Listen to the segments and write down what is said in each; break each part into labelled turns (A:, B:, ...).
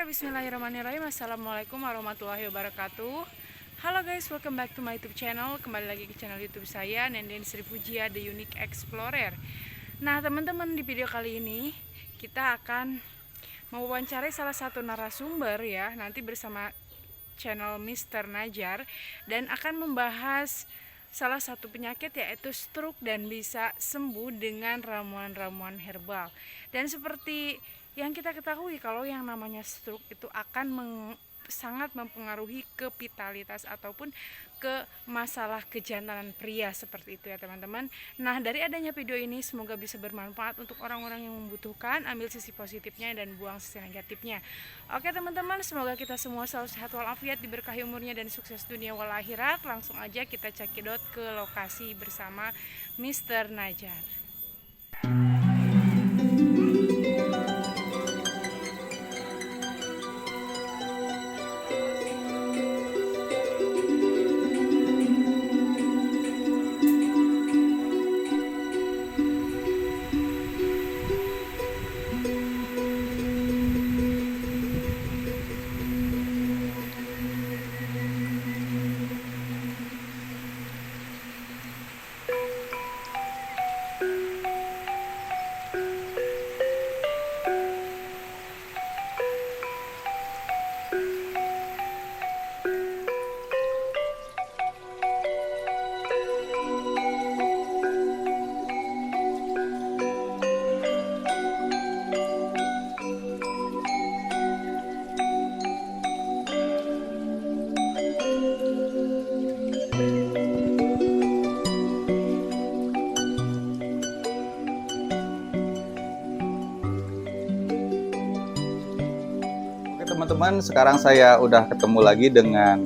A: Oke, bismillahirrahmanirrahim. Assalamualaikum warahmatullahi wabarakatuh. Halo guys, welcome back to my YouTube channel. Kembali lagi ke channel YouTube saya, Nenden Sri Pujia, The Unique Explorer. Nah, teman-teman, di video kali ini kita akan mewawancarai salah satu narasumber ya, nanti bersama channel Mr. Najar, dan akan membahas salah satu penyakit yaitu stroke dan bisa sembuh dengan ramuan-ramuan herbal. Dan seperti yang kita ketahui, kalau yang namanya stroke itu akan sangat mempengaruhi ke vitalitas ataupun ke masalah kejantanan pria seperti itu ya teman-teman. Nah, dari adanya video ini semoga bisa bermanfaat untuk orang-orang yang membutuhkan. Ambil sisi positifnya dan buang sisi negatifnya. Oke teman-teman, semoga kita semua selalu sehat walafiat, diberkahi umurnya dan sukses dunia wal akhirat. Langsung aja kita cekidot ke lokasi bersama Mr. Najar.
B: Oke teman-teman, sekarang saya udah ketemu lagi dengan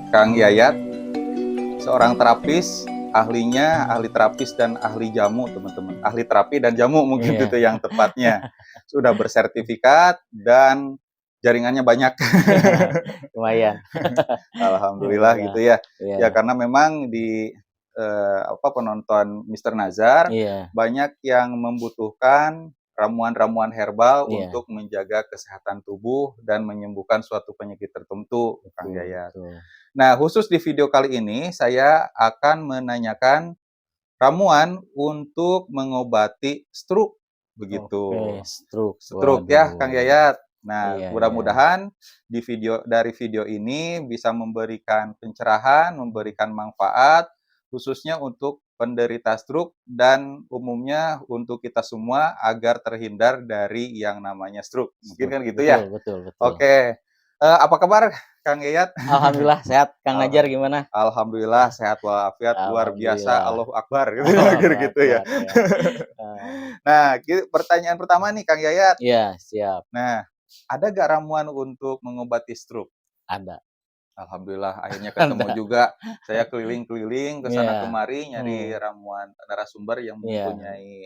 B: Kang Yayat, seorang terapis, ahli terapis dan ahli jamu teman-teman. Ahli terapi dan jamu mungkin itu yang tepatnya. Sudah bersertifikat dan jaringannya banyak.
C: Lumayan.
B: Alhamdulillah gitu ya. Ya karena memang di penonton Mr. Nazar banyak yang membutuhkan ramuan-ramuan herbal untuk menjaga kesehatan tubuh dan menyembuhkan suatu penyakit tertentu, Kang Yayat. Nah, khusus di video kali ini saya akan menanyakan ramuan untuk mengobati stroke begitu. Stroke ya, Kang Yayat. Nah, mudah-mudahan dari video ini bisa memberikan pencerahan, memberikan manfaat khususnya untuk penderita stroke dan umumnya untuk kita semua agar terhindar dari yang namanya stroke. Mungkin kan gitu ya?
C: Betul.
B: Oke. Apa kabar Kang Yayat?
C: Alhamdulillah sehat. Kang Najar gimana?
B: Alhamdulillah sehat walafiat, luar biasa, Allahu Akbar gitu ya. Nah, pertanyaan pertama nih Kang Yayat.
C: Iya, siap.
B: Nah, ada gak ramuan untuk mengobati stroke?
C: Ada.
B: Alhamdulillah akhirnya ketemu juga. Saya keliling-keliling ke sana kemari nyari ramuan narasumber yang mempunyai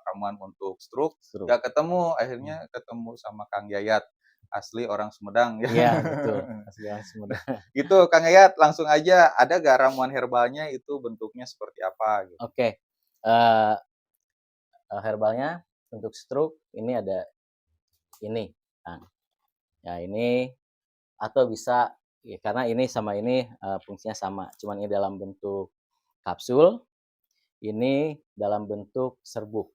B: ramuan untuk stroke. Gak ketemu, akhirnya ketemu sama Kang Yayat. Asli orang Sumedang ya.
C: Iya, betul. Asli orang Sumedang.
B: Gitu Kang Yayat, langsung aja, ada gak ramuan herbalnya itu bentuknya seperti apa gitu?
C: Oke. Herbalnya untuk stroke ini ada ini. Nah, ya ini atau bisa ya, karena ini sama ini fungsinya sama, cuman ini dalam bentuk kapsul, ini dalam bentuk serbuk.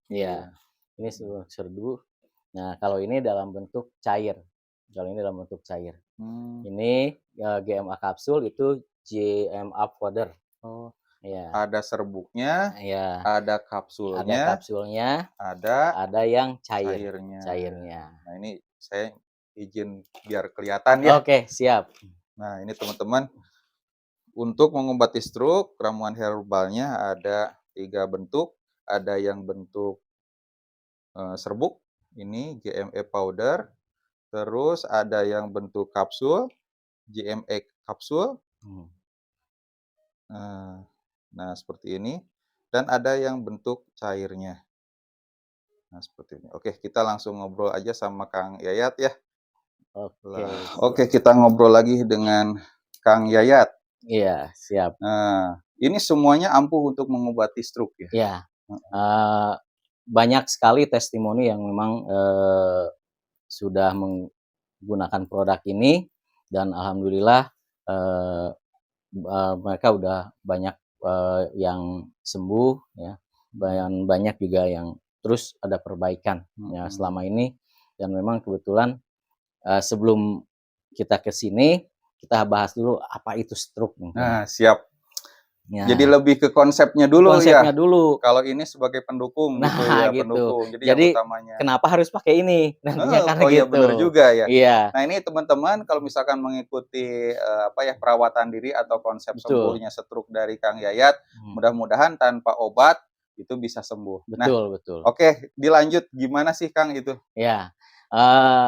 C: Iya, ini serbuk. Nah, kalau ini dalam bentuk cair. Ini GMA kapsul, itu GMA powder.
B: Oh, ya. Ada serbuknya, ada kapsulnya, ada yang cairnya. Nah, ini saya izin biar kelihatan ya.
C: Oke, siap.
B: Nah, ini teman-teman, untuk mengobati stroke, ramuan herbalnya ada 3 bentuk. Ada yang bentuk serbuk, ini GMA powder. Terus ada yang bentuk kapsul, GMA kapsul. Nah, seperti ini. Dan ada yang bentuk cairnya. Nah, seperti ini. Oke, kita langsung ngobrol aja sama Kang Yayat ya. Oke, kita ngobrol lagi dengan Kang Yayat.
C: Iya, siap.
B: Nah, ini semuanya ampuh untuk mengobati stroke ya?
C: Iya. Banyak sekali testimoni yang memang sudah menggunakan produk ini dan alhamdulillah mereka udah banyak yang sembuh ya, banyak juga yang terus ada perbaikan ya selama ini. Dan memang kebetulan sebelum kita ke sini kita bahas dulu apa itu stroke mungkin.
B: Nah, siap.
C: Ya.
B: Jadi lebih ke konsepnya dulu ya.
C: Konsepnya dulu.
B: Kalau ini sebagai pendukung
C: Nah,
B: gitu ya,
C: gitu.
B: pendukung. Jadi yang utamanya.
C: Kenapa harus pakai ini? Nantinya karena
B: iya
C: gitu.
B: benar juga ya.
C: Iya.
B: Nah, ini teman-teman kalau misalkan mengikuti apa ya perawatan diri atau konsep sembuhnya stroke dari Kang Yayat, mudah-mudahan tanpa obat itu bisa sembuh.
C: Betul, betul.
B: Oke, dilanjut gimana sih Kang itu?
C: Ya.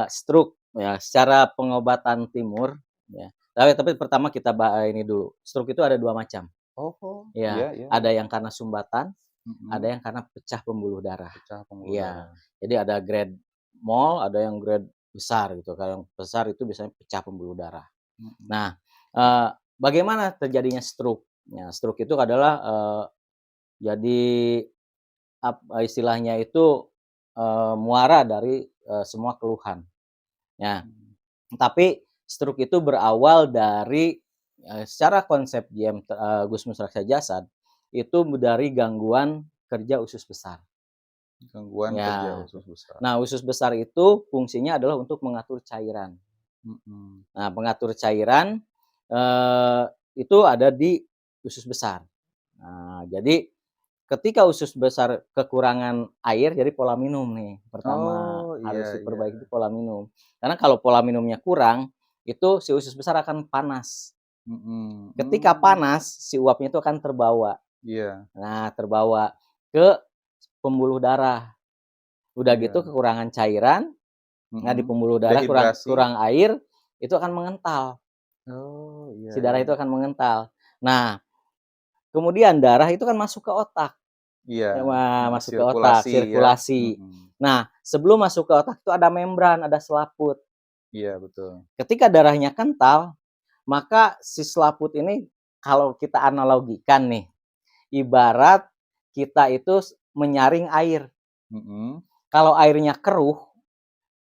C: Stroke ya secara pengobatan timur ya. Tapi pertama kita ini dulu. Stroke itu ada 2 macam.
B: Oh,
C: ya, iya. Ada yang karena sumbatan, ada yang karena pecah pembuluh darah. Iya. Jadi ada grade small, ada yang grade besar gitu. Kalau yang besar itu biasanya pecah pembuluh darah. Nah, bagaimana terjadinya stroke? Ya, stroke itu adalah jadi istilahnya itu muara dari semua keluhan. Ya. Tapi stroke itu berawal dari secara konsep Gusmus Raksa Jasad itu dari gangguan kerja usus besar.
B: Gangguan kerja usus besar.
C: Nah, usus besar itu fungsinya adalah untuk mengatur cairan. Nah, pengatur cairan itu ada di usus besar. Nah, jadi ketika usus besar kekurangan air, jadi pola minum nih pertama harus diperbaiki pola minum. Karena kalau pola minumnya kurang, itu si usus besar akan panas. Ketika panas, si uapnya itu akan terbawa. Nah, terbawa ke pembuluh darah. Udah gitu kekurangan cairan. Nah, di pembuluh darah kurang air, itu akan mengental. Si darah itu akan mengental. Nah, kemudian darah itu kan masuk ke otak. Masuk ke otak, sirkulasi. Nah, sebelum masuk ke otak itu ada membran, ada selaput.
B: Iya, betul.
C: Ketika darahnya kental, maka si selaput ini kalau kita analogikan nih, ibarat kita itu menyaring air. Kalau airnya keruh,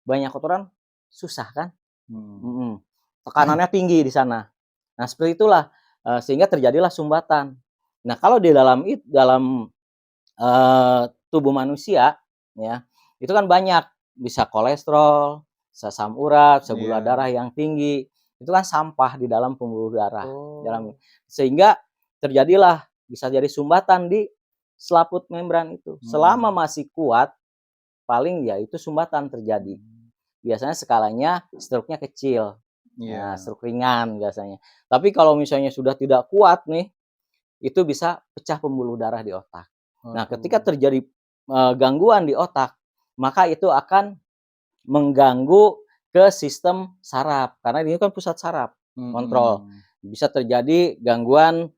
C: banyak kotoran, susah kan? Tekanannya tinggi di sana. Nah, seperti itulah sehingga terjadilah sumbatan. Nah, kalau di dalam tubuh manusia ya, itu kan banyak, bisa kolesterol, bisa asam urat, bisa gula darah yang tinggi. Itu kan sampah di dalam pembuluh darah. Sehingga terjadilah bisa jadi sumbatan di selaput membran itu. Selama masih kuat, paling ya itu sumbatan terjadi. Biasanya skalanya stroke-nya kecil. Nah, stroke ringan biasanya. Tapi kalau misalnya sudah tidak kuat nih, itu bisa pecah pembuluh darah di otak. Nah, ketika terjadi gangguan di otak, maka itu akan mengganggu ke sistem saraf. Karena ini kan pusat saraf, kontrol. Bisa terjadi gangguan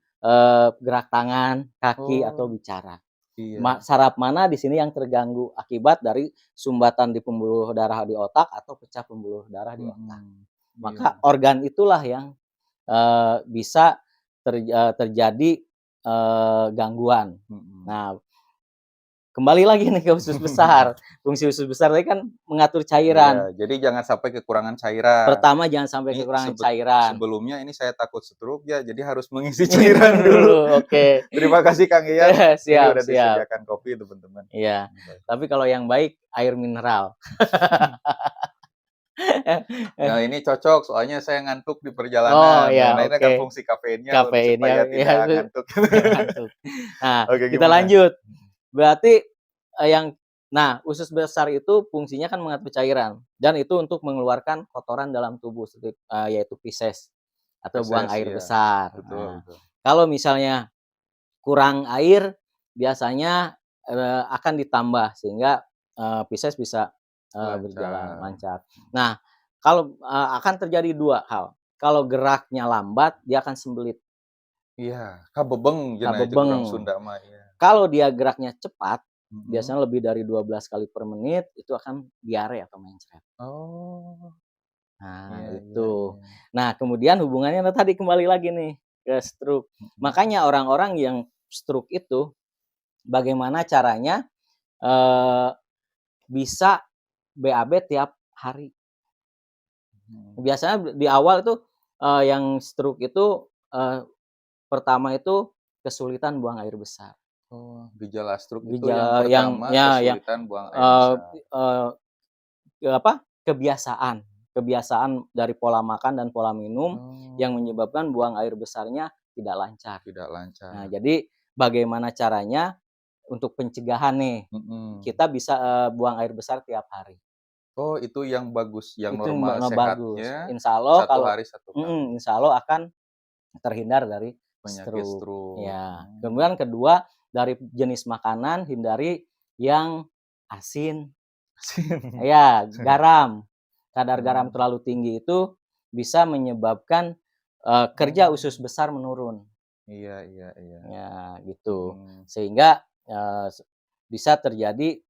C: gerak tangan, kaki, atau bicara. Saraf mana di sini yang terganggu akibat dari sumbatan di pembuluh darah di otak atau pecah pembuluh darah di otak. Maka organ itulah yang bisa terjadi gangguan. Nah, kembali lagi nih ke usus besar. Fungsi usus besar tadi kan mengatur cairan.
B: Jadi jangan sampai kekurangan cairan.
C: Pertama jangan sampai kekurangan cairan.
B: Sebelumnya ini saya takut stroke ya, jadi harus mengisi cairan dulu.
C: Oke.
B: Terima kasih Kang Yayat.
C: Siap,
B: udah disediakan kopi teman-teman.
C: Iya. Tapi kalau yang baik air mineral.
B: Nah, ini cocok soalnya saya ngantuk di perjalanan. Nah, ini kan fungsi kafeinnya supaya tidak ngantuk.
C: Nah, kita lanjut. Berarti usus besar itu fungsinya kan mengatur cairan dan itu untuk mengeluarkan kotoran dalam tubuh yaitu feses atau buang air besar. Betul. Kalau misalnya kurang air biasanya akan ditambah sehingga feses bisa berjalan lancar. Nah, kalau akan terjadi 2 hal. Kalau geraknya lambat, dia akan sembelit.
B: Iya, kabebeng jenah itu orang Sunda mah ya.
C: Kalau dia geraknya cepat, biasanya lebih dari 12 kali per menit, itu akan diare atau mencret. Nah, itu. Nah, kemudian hubungannya tadi kembali lagi nih ke stroke. Makanya orang-orang yang stroke itu, bagaimana caranya bisa BAB tiap hari.
B: Hmm.
C: Biasanya di awal itu, yang stroke itu, pertama itu kesulitan buang air besar.
B: Oh, gejala stroke itu yang
C: Gejala
B: pertama
C: yang,
B: kesulitan buang air
C: eee
B: besar.
C: eee, kebiasaan dari pola makan dan pola minum yang
B: Oh,
C: menyebabkan buang air besarnya tidak lancar.
B: tidak
C: Nah,
B: lancar.
C: jadi bagaimana caranya untuk pencegahan nih,
B: Mhm.
C: kita bisa, buang air besar tiap hari.
B: Oh, itu yang bagus, yang
C: Itu
B: normal
C: ngebagus.
B: sehatnya
C: Insya Allah
B: satu
C: kalau
B: hari satu kali,
C: insya Allah akan terhindar dari
B: penyakit
C: stroke.
B: stroke.
C: Ya, kemudian kedua dari jenis makanan hindari yang asin, ya garam. Kadar garam
B: Oh,
C: terlalu tinggi itu bisa menyebabkan, kerja
B: oh,
C: usus besar menurun.
B: iya iya iya.
C: Ya, gitu.
B: Mhm.
C: Sehingga, bisa terjadi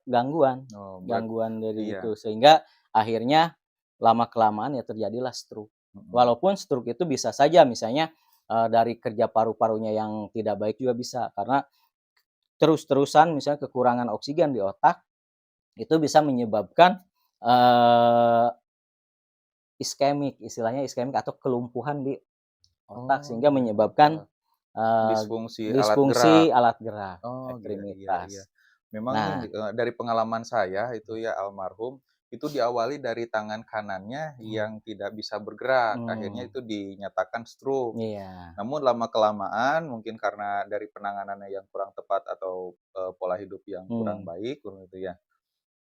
C: gangguan
B: Oh,
C: gangguan dari
B: iya,
C: itu, sehingga akhirnya lama-kelamaan ya terjadilah stroke.
B: mhm.
C: Walaupun stroke itu bisa saja misalnya, dari kerja paru-parunya yang tidak baik juga bisa, karena terus-terusan misalnya kekurangan oksigen di otak, itu bisa menyebabkan, eee, istilahnya iskemik atau kelumpuhan di otak,
B: Oh,
C: sehingga
B: di
C: menyebabkan,
B: otak.
C: eee,
B: Disfungsi alat gerak.
C: disfungsi alat gerak,
B: Oh, iya iya iya.
C: ekstremitas.
B: Memang nih,
C: Nah,
B: dari pengalaman saya itu ya almarhum, itu diawali dari tangan kanannya
C: mhm,
B: yang tidak bisa bergerak, akhirnya
C: mmm,
B: itu dinyatakan stroke.
C: iya,
B: Namun lama-kelamaan mungkin karena dari penanganannya yang kurang tepat atau, pola hidup yang kurang
C: mmm,
B: baik gitu ya,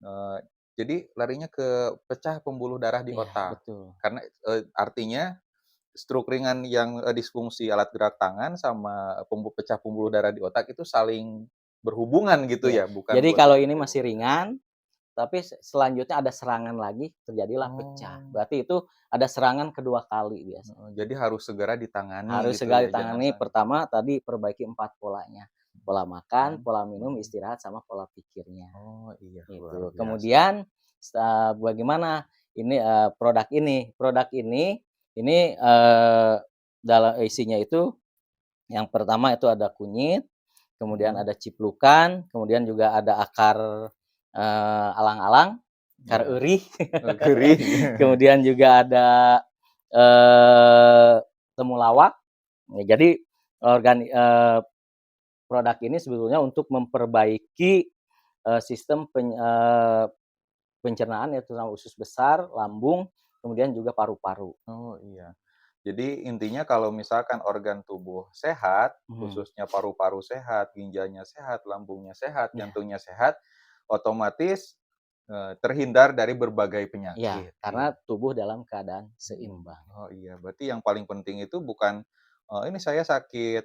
B: eee, jadi larinya ke pecah pembuluh darah di
C: iya
B: otak.
C: betul,
B: Karena, artinya stroke ringan yang, disfungsi alat gerak tangan sama pecah pembuluh darah di otak itu saling berhubungan gitu
C: iya.
B: ya, bukan
C: Jadi kalau
B: dua-duanya
C: ini
B: yang
C: masih
B: berbeda.
C: ringan, tapi selanjutnya ada serangan lagi, terjadilah pecah.
B: Oh,
C: Berarti itu ada serangan kedua kali biasanya.
B: heeh, jadi harus segera ditangani
C: Harus
B: gitu
C: segera
B: ya, jangan
C: ditangani,
B: sampai
C: pertama tadi perbaiki 4 polanya, pola makan,
B: kan.
C: pola minum,
B: Mhm.
C: istirahat, sama pola pikirnya,
B: Oh iya, luar
C: gitu.
B: biasa.
C: Kemudian, bagaimana ini, produk ini isinya itu yang pertama itu ada kunyit, kemudian
B: Mhm,
C: ada ciplukan, kemudian juga ada akar, alang-alang, akar
B: iya.
C: eurih,
B: Gurih.
C: kemudian juga ada, eee, temulawak. Ya, jadi produk ini sebetulnya untuk memperbaiki, sistem pencernaan yaitu terutama usus besar, lambung, kemudian juga paru-paru.
B: Oh iya. Jadi intinya kalau misalkan organ tubuh sehat,
C: Mhm,
B: khususnya paru-paru sehat, ginjalnya sehat, lambungnya sehat,
C: iya
B: jantungnya sehat, otomatis, terhindar dari berbagai
C: iya,
B: penyakit,
C: karena
B: iya.
C: tubuh dalam keadaan
B: Mhm.
C: seimbang.
B: Oh iya, berarti yang paling penting itu bukan, ini saya sakit,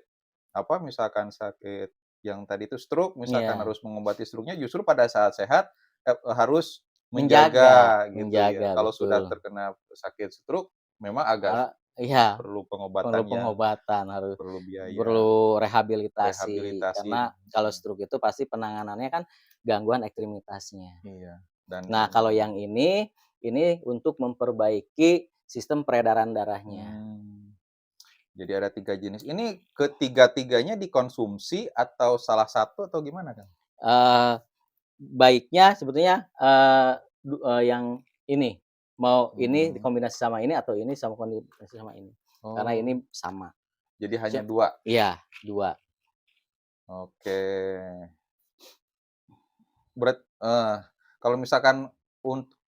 B: apa, misalkan sakit yang tadi itu stroke, misalkan
C: Iya,
B: harus mengobati stroke-nya, justru pada saat sehat, harus
C: menjaga
B: menjaga gitu ya.
C: menjaga,
B: Kalau sudah
C: betul.
B: terkena sakit stroke, memang agak
C: Iya,
B: perlu
C: perlu
B: pengobatan yang
C: pengobatan, harus
B: perlu biaya
C: perlu rehabilitasi,
B: rehabilitasi,
C: karena kalau stroke itu pasti penanganannya kan gangguan ekstremitasnya.
B: iya, dan
C: Nah, kalau
B: ini
C: yang ini untuk memperbaiki sistem peredaran darahnya.
B: mmm, jadi ada 3 jenis. Ini ketiga-tiganya dikonsumsi atau salah satu atau gimana, Kang?
C: Eee, Baiknya sebetulnya, yang ini, mau ini
B: Mhm.
C: dikombinasi sama ini atau ini sama kombinasi sama ini, karena
B: Oh,
C: ini sama.
B: jadi hanya
C: Se
B: 2.
C: iya, 2.
B: Oke. Kalau misalkan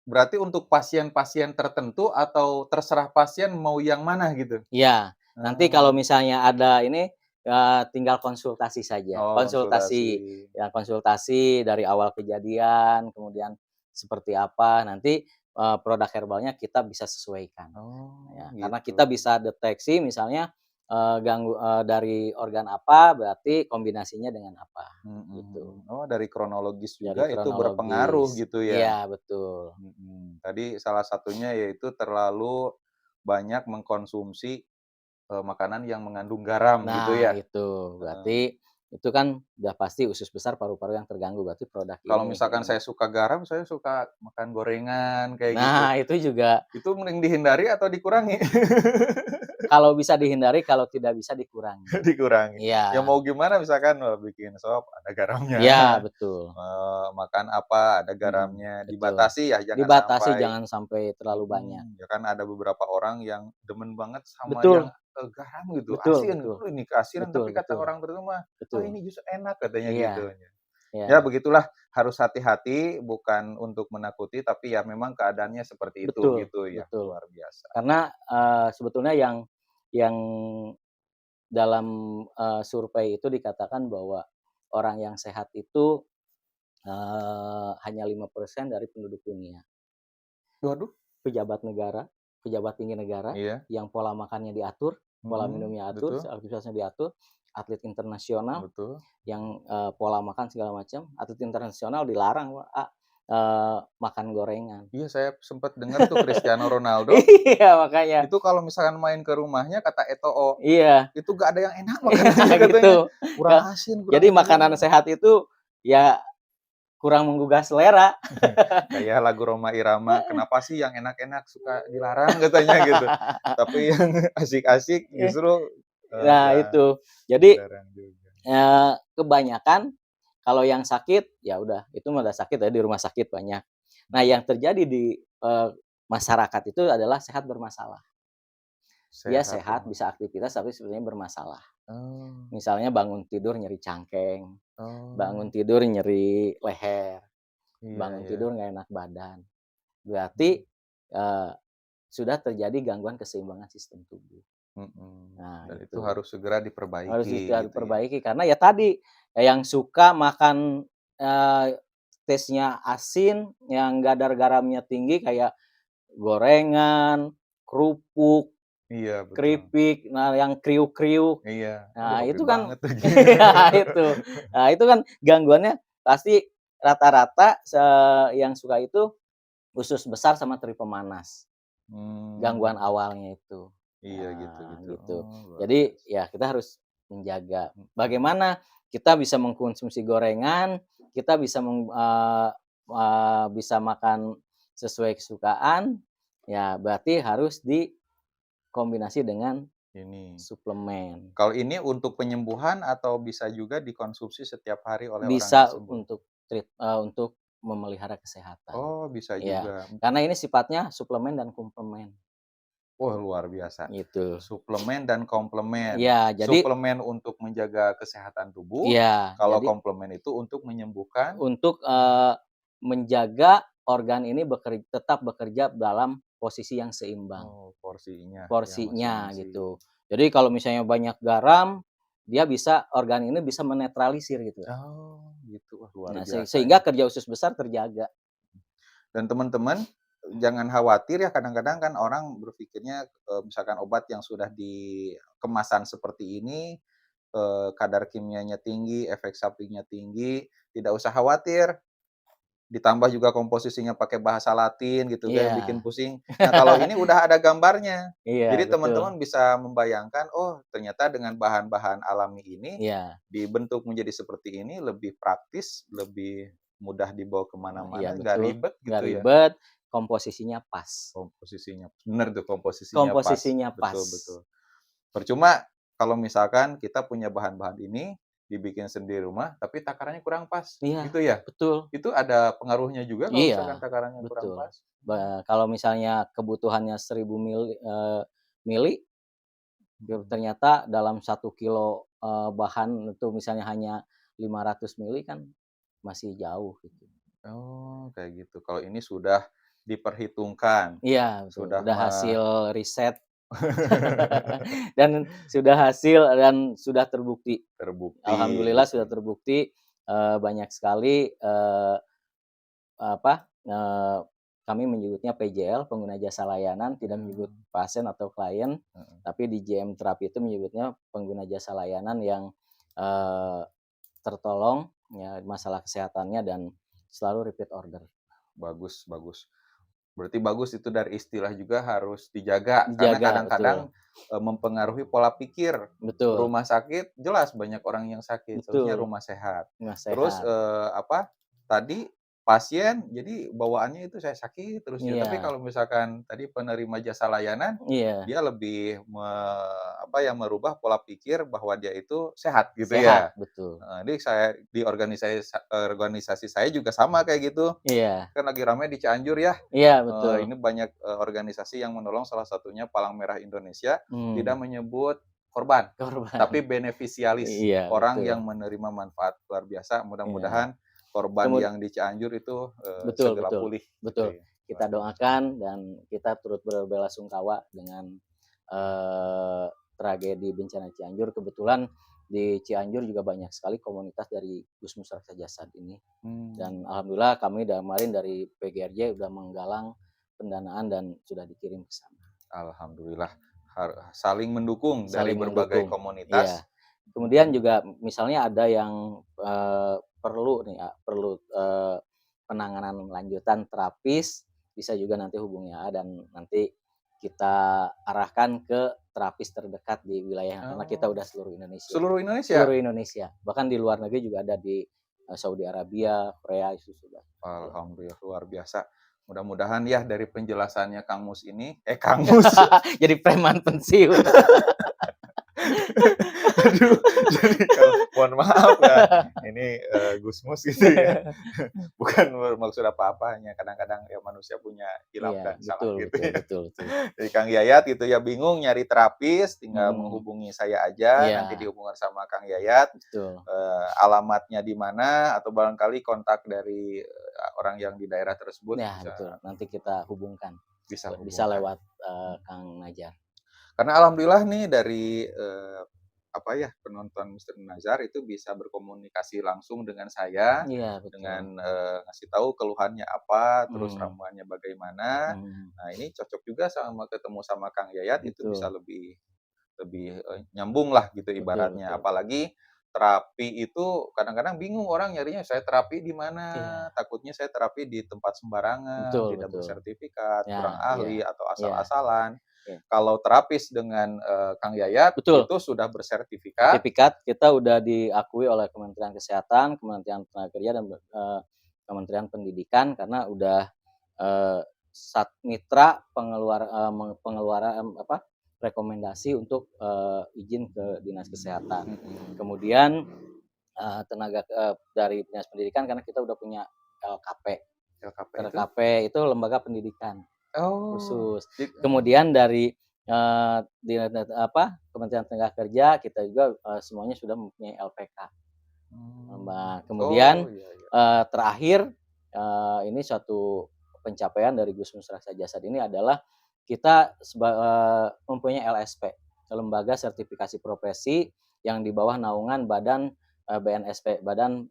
B: berarti untuk pasien-pasien tertentu atau terserah pasien mau yang mana gitu?
C: Iya, nanti kalau
B: Eee,
C: misalnya ada ini, tinggal konsultasi saja.
B: oh konsultasi.
C: Konsultasi dari awal kejadian, kemudian seperti apa, nanti, produk herbalnya kita bisa sesuaikan.
B: Oh
C: Ya, karena
B: gitu.
C: kita bisa deteksi misalnya, dari organ apa, berarti kombinasinya dengan apa, gitu.
B: Mhm. Oh dari kronologis
C: Dari
B: juga itu berpengaruh
C: kronologis.
B: gitu ya?
C: Iya, betul.
B: Mhm. Tadi salah satunya yaitu terlalu banyak mengkonsumsi, makanan yang mengandung garam gitu
C: Nah,
B: ya?
C: itu berarti
B: Heeh.
C: itu kan udah pasti usus besar, paru-paru yang terganggu, berarti produk
B: Kalau
C: ini
B: misalkan
C: gitu.
B: saya suka garam, saya suka makan gorengan kayak gitu.
C: Nah, itu juga
B: Itu mending dihindari atau dikurangi?
C: kalau bisa dihindari, kalau tidak bisa dikurangi.
B: Dikurangi. Ya
C: Iya.
B: mau gimana misalkan bikin sop ada garamnya,
C: Iya, betul.
B: makan apa ada
C: Mhm,
B: garamnya,
C: betul.
B: dibatasi ya jangan
C: Dibatasi
B: sampai
C: jangan sampai terlalu banyak.
B: ya kan ada beberapa orang yang demen banget sama yang,
C: Betul,
B: garam gitu,
C: betul,
B: asin,
C: betul.
B: ini keasinan
C: Betul,
B: tapi kata
C: betul,
B: orang tertentu mah, "Oh
C: betul.
B: ini justru enak," katanya gitu.
C: Iya,
B: Ya
C: iya.
B: begitulah, harus hati-hati, bukan untuk menakuti, tapi ya memang keadaannya seperti itu,
C: Betul,
B: gitu ya,
C: betul.
B: luar biasa.
C: Karena, sebetulnya yang dalam, survei itu dikatakan bahwa orang yang sehat itu, hanya 5% dari penduduk dunia.
B: Waduh,
C: Pejabat negara, pejabat tinggi negara
B: iya,
C: yang pola makannya diatur, pola minumnya atur,
B: betul,
C: aktivitasnya diatur, atlet internasional
B: betul.
C: yang, pola makan segala macam, atlet internasional dilarang, makan gorengan.
B: Iya, saya sempat dengar tuh Cristiano Ronaldo,
C: Iya, makanya.
B: itu kalau misalkan main ke rumahnya kata Eto'o,
C: Iya,
B: itu gak ada yang enak makanannya
C: iya
B: katanya,
C: gitu.
B: kurang
C: Ka
B: asin, kurang
C: jadi
B: ini
C: makanan
B: gimana.
C: sehat itu, ya kurang menggugah selera.
B: Kayak lagu Rhoma Irama, "Kenapa sih yang enak-enak suka dilarang?" katanya gitu. Tapi yang asik-asik justru,
C: Nah
B: ya
C: itu. Jadi,
B: dilarang juga.
C: kebanyakan kalau yang sakit, ya udah itu mah udah sakit ya di rumah sakit banyak. Nah yang terjadi di, masyarakat itu adalah sehat bermasalah. Dia
B: Sehat
C: sehat,
B: bermas
C: bisa aktivitas, tapi sebenarnya bermasalah.
B: oh
C: Misalnya bangun tidur nyeri cangkeng, bangun
B: oh,
C: tidur nyeri leher,
B: iya
C: bangun
B: iya,
C: tidur nggak enak badan. Berarti, eee, sudah terjadi gangguan keseimbangan sistem tubuh. Nah
B: dan itu
C: itu,
B: harus segera
C: harus
B: diperbaiki gitu ya.
C: diperbaiki karena ya tadi, yang suka makan, taste-nya asin, yang kadar garamnya tinggi kayak gorengan, kerupuk,
B: Iya betul,
C: keripik, nah yang kriuk-kriuk.
B: iya, aduh
C: Nah
B: hobi
C: itu kan
B: banget tuh
C: nah itu. Nah itu kan gangguannya pasti rata-rata yang suka itu usus besar sama teri pemanas, gangguan
B: Mmm,
C: awalnya itu.
B: iya gitu
C: Nah
B: gitu,
C: gitu.
B: oh luar
C: Jadi
B: biasa,
C: ya kita harus menjaga
B: mhm,
C: bagaimana kita bisa mengkonsumsi gorengan, kita bisa bisa makan sesuai kesukaan, ya berarti harus dikombinasi dengan
B: ini.
C: suplemen.
B: Kalau ini untuk penyembuhan atau bisa juga dikonsumsi setiap hari oleh orang yang
C: Bisa
B: sembuh?
C: untuk memelihara kesehatan.
B: Oh, bisa
C: Ya,
B: juga.
C: karena ini sifatnya suplemen dan komplemen,
B: Wah, luar biasa.
C: gitu.
B: Suplemen dan komplemen.
C: Iya, jadi
B: Suplemen untuk menjaga kesehatan tubuh,
C: iya,
B: kalau
C: jadi
B: komplemen itu untuk menyembuhkan
C: untuk, menjaga organ ini tetap bekerja dalam posisi yang seimbang,
B: porsinya yang
C: porsinya
B: masing-masing.
C: gitu. Jadi kalau misalnya banyak garam, dia bisa organ ini bisa menetralisir gitu.
B: Oh, gitu. Wah, luar
C: Nah,
B: biasa
C: sehingga
B: ini.
C: kerja usus besar terjaga.
B: Dan teman-teman, jangan khawatir ya, kadang-kadang kan orang berpikirnya, misalkan obat yang sudah di kemasan seperti ini, kadar kimianya tinggi, efek sampingnya tinggi, tidak usah khawatir, ditambah juga komposisinya pakai bahasa Latin gitu kan, bikin
C: Iya.
B: pusing. Nah, kalau ini udah ada gambarnya.
C: Iya,
B: Jadi
C: betul.
B: teman-teman bisa membayangkan, oh ternyata dengan bahan-bahan alami ini,
C: Iya.
B: dibentuk menjadi seperti ini, lebih praktis, lebih mudah dibawa
C: Iya
B: kemana-mana, nggak
C: betul,
B: ribet
C: nggak
B: gitu ya.
C: ribet, komposisinya pas.
B: Komposisinya bener tuh, komposisinya pas,
C: Komposisinya pas.
B: betul betul. Percuma kalau misalkan kita punya bahan-bahan ini, dibikin sendiri rumah, tapi takarannya kurang pas,
C: Iya,
B: gitu ya?
C: betul.
B: Itu ada pengaruhnya juga kalau misalkan
C: Iya,
B: takarannya kurang
C: betul.
B: pas? Mmm,
C: Kalau misalnya kebutuhannya 1000 mili,
B: mhm.
C: ternyata dalam 1 kilo, bahan itu misalnya hanya 500 mili kan masih jauh gitu.
B: Oh, kayak gitu. Kalau ini sudah diperhitungkan,
C: Iya betul,
B: sudah
C: udah hasil riset dan sudah terbukti.
B: terbukti
C: Alhamdulillah
B: gitu
C: sudah
B: ya.
C: terbukti, banyak sekali, apa, kami menyebutnya PJL, pengguna jasa layanan, tidak menyebut
B: Mmm,
C: pasien atau klien,
B: heeh.
C: tapi di JM Terapi itu menyebutnya pengguna jasa layanan yang, eee, tertolong ya masalah kesehatannya dan selalu repeat order.
B: Bagus bagus. Berarti bagus itu dari istilah juga harus dijaga, karena
C: Dijaga,
B: kadang-kadang,
C: betul.
B: mempengaruhi pola pikir.
C: Betul.
B: Rumah sakit jelas banyak orang yang sakit, seharusnya
C: Betul.
B: rumah sehat.
C: Rumah
B: Terus,
C: sehat.
B: tadi pasien jadi bawaannya itu saya sakit terus ya, tapi
C: Iya.
B: kalau misalkan tadi penerima jasa layanan,
C: Iya.
B: dia lebih merubah pola pikir bahwa dia itu sehat gitu
C: Sehat,
B: ya.
C: betul.
B: Jadi saya di organisasi saya juga sama kayak gitu.
C: Iya.
B: Kan lagi ramai di Cianjur ya,
C: Iya, betul.
B: ini banyak, organisasi yang menolong, salah satunya Palang Merah Indonesia, tidak
C: Hmm.
B: menyebut korban,
C: Korban.
B: tapi benefisialis,
C: Iya,
B: orang yang
C: betul.
B: menerima manfaat luar biasa.
C: Iya.
B: Mudah-mudahan korban
C: Kemud
B: yang di Cianjur itu,
C: Betul,
B: segera
C: betul,
B: pulih gitu
C: betul.
B: ya.
C: Kita
B: Waduh,
C: doakan dan kita turut berbelasungkawa dengan eh, tragedi bencana Cianjur. Kebetulan di Cianjur juga banyak sekali komunitas dari Gusmus Raksa Jasad ini. Dan alhamdulillah kami kemarin dari PGRJ udah menggalang pendanaan dan sudah dikirim ke sana.
B: alhamdulillah, saling mendukung dari
C: Saling
B: berbagai
C: mendukung. Iya.
B: komunitas.
C: Kemudian juga misalnya ada yang perlu nih, perlu penanganan lanjutan terapis, bisa juga nanti hubungi AA dan nanti kita arahkan ke terapis terdekat di wilayah karena kita
B: Oh,
C: udah seluruh Indonesia.
B: seluruh Indonesia?
C: Seluruh Indonesia. Bahkan di luar negeri juga ada di Saudi Arabia, Korea itu sudah.
B: Alhamdulillah, luar biasa. Mudah-mudahan ya dari penjelasannya Kang Mus ini, Kang Mus.
C: Jadi preman pensiun.
B: Aduh, jadi kalau mohon maaf ya, ini Gusmus gitu ya. Bukan bermaksud apa-apa, hanya kadang-kadang ya manusia punya hilaf
C: Iya,
B: dan salah
C: betul,
B: gitu
C: betul,
B: ya.
C: betul, betul.
B: Jadi Kang Yayat gitu ya bingung nyari terapis, tinggal
C: Hmm,
B: menghubungi saya aja, nanti
C: iya,
B: dihubungkan sama Kang Yayat,
C: betul.
B: alamatnya di mana atau barangkali kontak dari orang yang di daerah tersebut
C: Ya,
B: bisa
C: betul. Nanti kita hubungkan.
B: bisa
C: Bisa
B: hubungkan.
C: lewat Kang Najar.
B: Karena alhamdulillah nih dari penonton Mister Nazar itu bisa berkomunikasi langsung dengan saya,
C: Iya, betul.
B: dengan ngasih tahu keluhannya apa, terus
C: Hmm,
B: ramuannya bagaimana.
C: hmm,
B: Nah, ini cocok juga sama ketemu sama Kang Yayat, itu bisa
C: betul,
B: lebih lebih nyambung lah gitu
C: betul,
B: ibaratnya.
C: betul.
B: Apalagi terapi itu kadang-kadang bingung orang nyarinya, saya terapi di mana?
C: Iya,
B: Takutnya saya terapi di tempat sembarangan,
C: betul,
B: tidak
C: betul.
B: bersertifikat, kurang
C: Ya, iya,
B: ahli atau
C: iya,
B: asal-asalan.
C: iya.
B: Kalau terapis dengan, Kang Yayat,
C: Betul.
B: itu sudah bersertifikat.
C: Sertifikat kita udah diakui oleh Kementerian Kesehatan, Kementerian Tenagakerjaan dan Kementerian Pendidikan karena udah sat mitra pengeluaran apa rekomendasi untuk izin ke Dinas Kesehatan. Kemudian dari Dinas Pendidikan karena kita udah punya LKP.
B: LKP itu?
C: LKP itu lembaga pendidikan
B: Oh,
C: khusus. Kemudian dari Kementerian Tenaga Kerja kita juga semuanya sudah mempunyai LPK. Mbak. Kemudian
B: Oh, iya iya.
C: terakhir ini suatu pencapaian dari Gusmus Raksa Jasad ini adalah kita mempunyai LSP, Lembaga Sertifikasi Profesi yang di bawah naungan Badan BNSP, Badan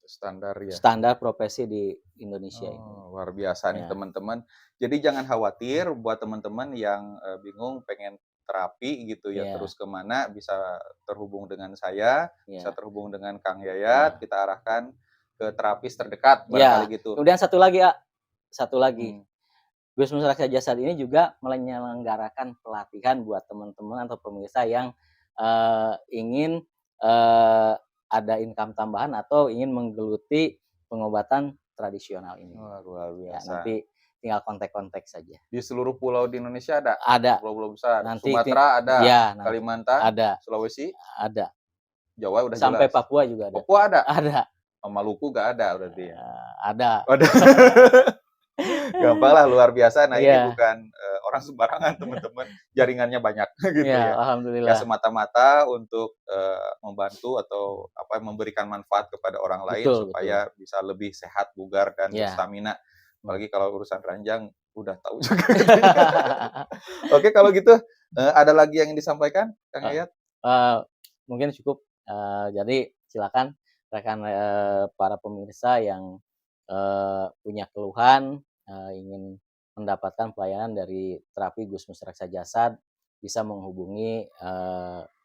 B: Standar ya?
C: Standar Profesi di Indonesia ini.
B: Oh, luar biasa nih
C: Ya,
B: teman-teman. Jadi jangan khawatir buat teman-teman yang, bingung pengen terapi gitu ya,
C: ya,
B: terus kemana bisa terhubung dengan saya, bisa
C: ya,
B: terhubung dengan Kang Yayat,
C: ya.
B: kita arahkan ke terapis terdekat
C: Ya,
B: barangkali gitu.
C: kemudian satu lagi, ya, satu lagi.
B: Mhm.
C: Gusmus Raksa Jasad ini juga menyelenggarakan pelatihan buat teman-teman atau pemirsa yang ingin ada income tambahan atau ingin menggeluti pengobatan tradisional ini.
B: Wah, luar
C: Ya,
B: biasa.
C: nanti tinggal kontak-kontak saja.
B: Di seluruh pulau di Indonesia ada?
C: Ada.
B: Pulau-pulau besar?
C: Nanti
B: Sumatera ada?
C: ya, nanti
B: Kalimantan?
C: ada,
B: Sulawesi?
C: ada.
B: Jawa udah
C: Sampai
B: jelas.
C: Papua juga ada.
B: Papua ada?
C: Ada.
B: Oh, Maluku nggak ada berarti ya?
C: Ada.
B: Ada. Gampang lah, luar biasa. Nah, ini
C: Iya.
B: bukan orang sembarangan teman-teman, jaringannya banyak gitu
C: Ya,
B: ya. Ya
C: alhamdulillah.
B: semata-mata untuk membantu atau memberikan manfaat kepada orang lain
C: Betul, betul.
B: supaya bisa lebih sehat, bugar dan
C: Ya.
B: berstamina. Apalagi kalau urusan ranjang udah tahu juga gitu ya. Oke, kalau gitu ada lagi yang ingin disampaikan, Kang Yayat?
C: Mungkin cukup. Jadi silakan rekan para pemirsa yang punya keluhan, ingin mendapatkan pelayanan dari terapi Gusmus Raksa Jasad, bisa menghubungi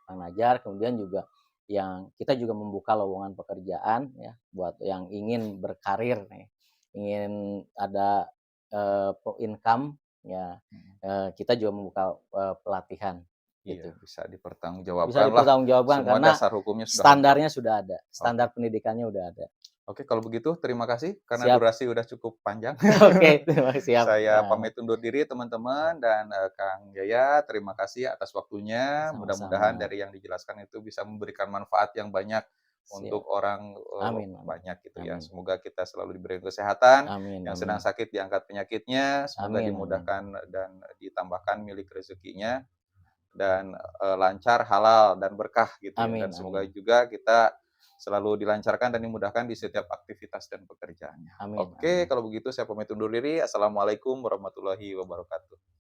C: Kang Najar. Kemudian juga yang kita juga membuka lowongan pekerjaan ya buat yang ingin berkarir nih, ingin ada income ya, kita juga membuka pelatihan gitu.
B: Iya, bisa dipertanggungjawabkan
C: Bisa dipertanggungjawabkan
B: semua
C: karena
B: dasar hukumnya sudah
C: standarnya sudah ada, standar pendidikannya udah ada.
B: Oke, kalau begitu terima kasih karena
C: Siap.
B: durasi udah cukup panjang.
C: Oke, terima kasih.
B: Saya pamit undur diri teman-teman dan Kang Jaya, terima kasih atas waktunya.
C: Sama-sama.
B: Mudah-mudahan dari yang dijelaskan itu bisa memberikan manfaat yang banyak untuk orang
C: Amin.
B: banyak gitu ya.
C: Amin.
B: Semoga kita selalu diberi kesehatan.
C: Amin.
B: Yang sedang sakit diangkat penyakitnya, semoga
C: Amin.
B: dimudahkan dan ditambahkan milik rezekinya dan lancar, halal dan berkah gitu ya.
C: Amin.
B: Dan semoga juga kita selalu dilancarkan dan dimudahkan di setiap aktivitas dan pekerjaannya.
C: Amin.
B: Oke, kalau begitu saya pamit undur diri. Assalamualaikum warahmatullahi wabarakatuh.